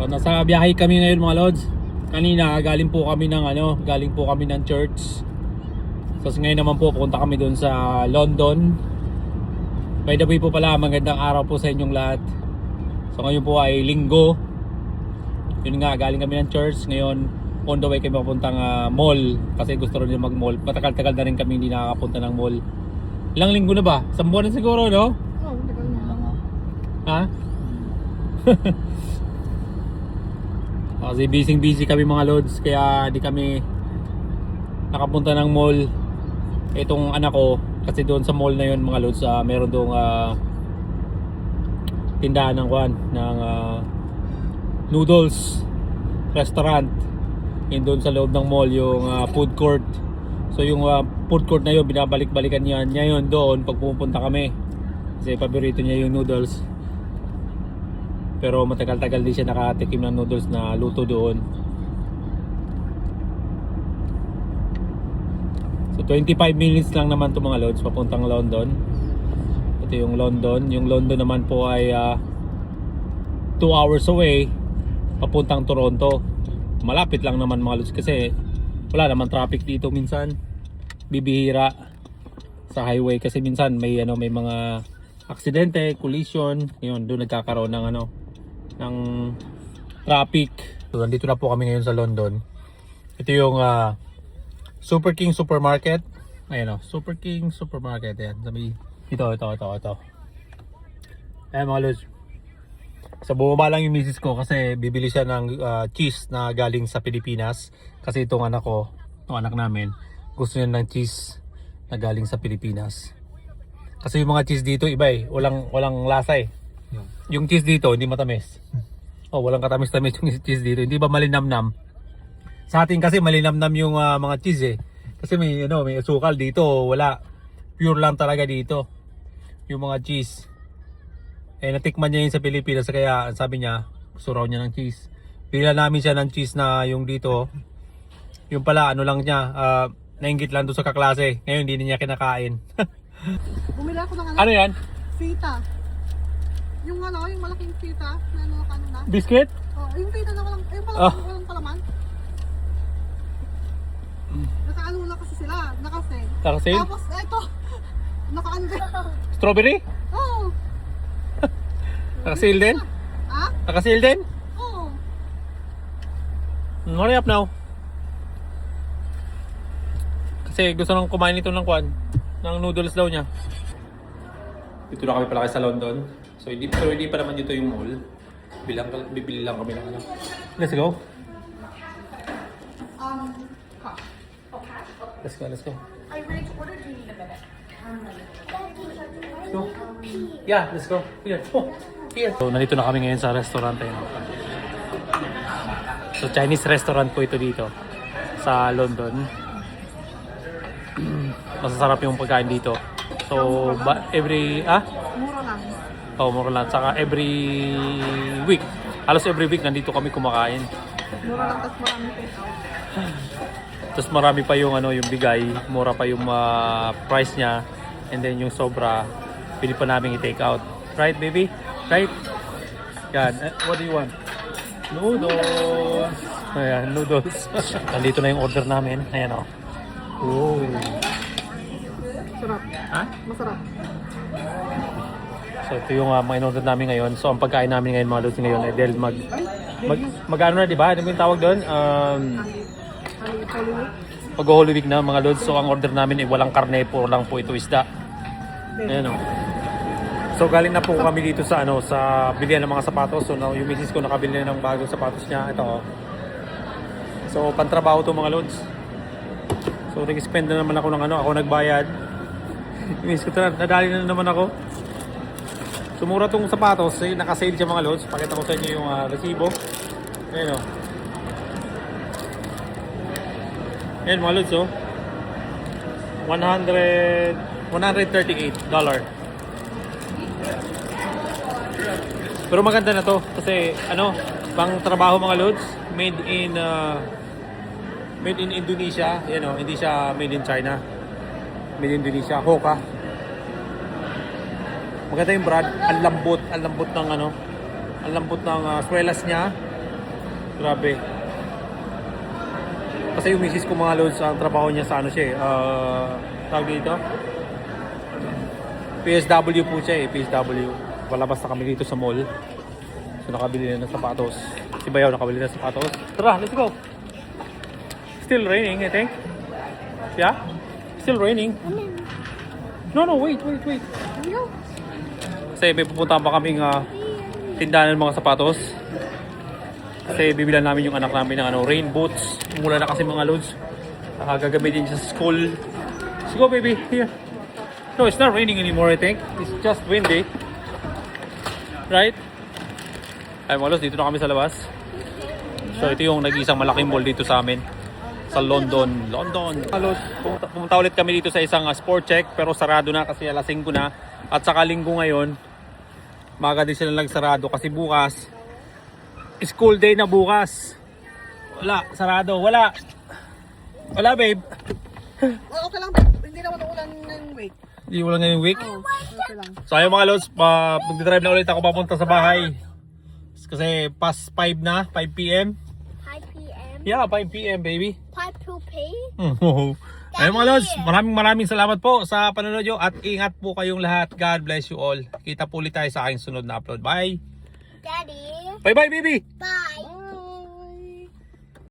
So nasa biyahe kami ngayon mga lods. Kanina galing po kami ng church. So ngayon naman po pupunta kami doon sa London. By the way po pala, magandang araw po sa inyong lahat. So ngayon po ay linggo. Yun nga, galing kami ng church. Ngayon on the way kami papuntang mall. Kasi gusto rin mag mall. Matagal-tagal na rin kami hindi nakakapunta ng mall. Ilang linggo na ba? 1 buwan na siguro, no? Oo, tagal na. Ha? Kasi busy kami mga lods, kaya di kami nakapunta ng mall. Itong anak ko, kasi doon sa mall na yun mga lods, meron doong tindahan ng noodles restaurant. Yun doon sa loob ng mall, yung food court. So yung food court na yun, binabalik-balikan niya yun doon pag pupunta kami. Kasi paborito niya yung noodles. Pero matagal-tagal din siya nakatikim ng noodles na luto doon. So 25 minutes lang naman to mga lods papuntang London. Ito yung London. Yung London naman po ay 2 hours away papuntang Toronto. Malapit lang naman mga lods kasi wala naman traffic dito minsan. Bibihira sa highway kasi minsan may mga aksidente, collision. Yun, doon nagkakaroon ng traffic. So nandito na po kami ngayon sa London. Ito yung Super King Supermarket. Ayan Super King Supermarket. Ayan, sabi ito. Ayan mga lods. So bumaba lang yung misis ko kasi bibili siya ng cheese na galing sa Pilipinas. Kasi itong anak namin, gusto niya ng cheese na galing sa Pilipinas. Kasi yung mga cheese dito iba walang lasa . Yung cheese dito hindi matamis. Walang katamis-tamis yung cheese dito. Hindi ba malinamnam? Sa atin kasi malinamnam yung mga cheese . Kasi may asukal dito, wala. Pure lang talaga dito yung mga cheese. Natikman niya yun sa Pilipinas kaya sabi niya gusto raw niya ng cheese. Pila namin siya ng cheese na yung dito. Yung pala lang niya, nainggit lang doon sa kaklase. Ngayon hindi niya kinakain. Bumili ako ng Ano yan? fita. Yung malaking fita na kanina. Biscuit? Yung fita na walang palaman. Nakaano na kasi sila, nakasale. Nakasale? Tapos eto, nakaano din. Strawberry? Oo. Nakasale din? Ha? Nakasale din? Oo. Hurry up now. Kasi gusto nang kumain nito ng noodles daw niya. Dito na kami pala sa London. So hindi pa naman dito yung mall. Bibili lang kami ng Let's go. Let's go. Are you ready to order? Do you need a minute? Let's go. Yeah, let's go. Here. Here. So nandito na kami ngayon sa restaurant . So Chinese restaurant po ito dito sa London. Masasarap yung pagkain dito. So every Mura lang. mura lang. Saka every week. Halos every week nandito kami kumakain. Mura lang, tapos marami take out. Tapos marami pa yung yung bigay, mura pa yung price niya. And then yung sobra, pili pa namin i-take out. Right, baby? Right? Yan. What do you want? Noodles. Ayan, noodles. Nandito na yung order namin. Ayan o. Oh. Sarap. Ha? Masarap. So ito yung mga in-order namin ngayon. So ang pagkain namin ngayon mga lods ngayon ay dahil mag-ano na, di ba? Ano yung tawag doon? Pag-Holy Week na mga lods. So ang order namin ay walang karne, puro lang po ito isda. Ayan o. So galing na po kami dito sa sa bilihan ng mga sapatos. So yung misis ko nakabili na ng bagong sapatos niya. Ito o. So pantrabaho to mga lods. So nag-spend na naman ako ng ako nagbayad. Yung misis ko nadali na naman ako. Sumura tong sapatos, naka-sale siya mga lods. Pakita ko sa inyo yung resibo. Ayan o. Ayan mga lods $138. Pero maganda na to kasi pang trabaho mga lods, made in Indonesia. Hindi siya made in China. Made in Indonesia, Hoka. Maganda yung brand, ang lambot ng ang lambot ng swelas niya. Grabe. Kasi yung misis ko mga loads, ang trabaho niya sa ano siya tawag dito? PSW po siya PSW. Palabas na kami dito sa mall. So nakabili na ng sapatos. Si Bayaw nakabili na ng sapatos. Tara, let's go! Still raining, I think. Yeah? Still raining. No, wait. Kasi may pupuntahan pa kaming tindahan ng mga sapatos. Kasi bibilan namin yung anak namin ng rain boots. Mula na kasi mga loads. Gagamitin sa school. Let's go, baby. Here. No, it's not raining anymore, I think. It's just windy. Right? Ay mga loads, dito na kami sa labas. So ito yung nag-iisang malaking mall dito sa amin. Sa London. Mga loads, pumunta ulit kami dito sa isang sport check. Pero sarado na kasi alas 5 na. At saka linggo ngayon, maga din sila nagsarado kasi bukas school day na bukas. Wala, sarado, wala, babe. Well, okay lang, babe. Hindi naman ulan ng week. Hindi wala ngayong week. Oh, okay lang. So ayun mga lods, mag-drive na ulit ako papunta sa bahay. Kasi past 5 na, 5 p.m. 5 p.m. Yeah, 5 p.m. baby. 5 to pay. Ayun mga lods, maraming salamat po sa panonood nyo at ingat po kayong lahat. God bless you all. Kita po ulit tayo sa aking sunod na upload. Bye! Daddy. Bye bye baby! Bye.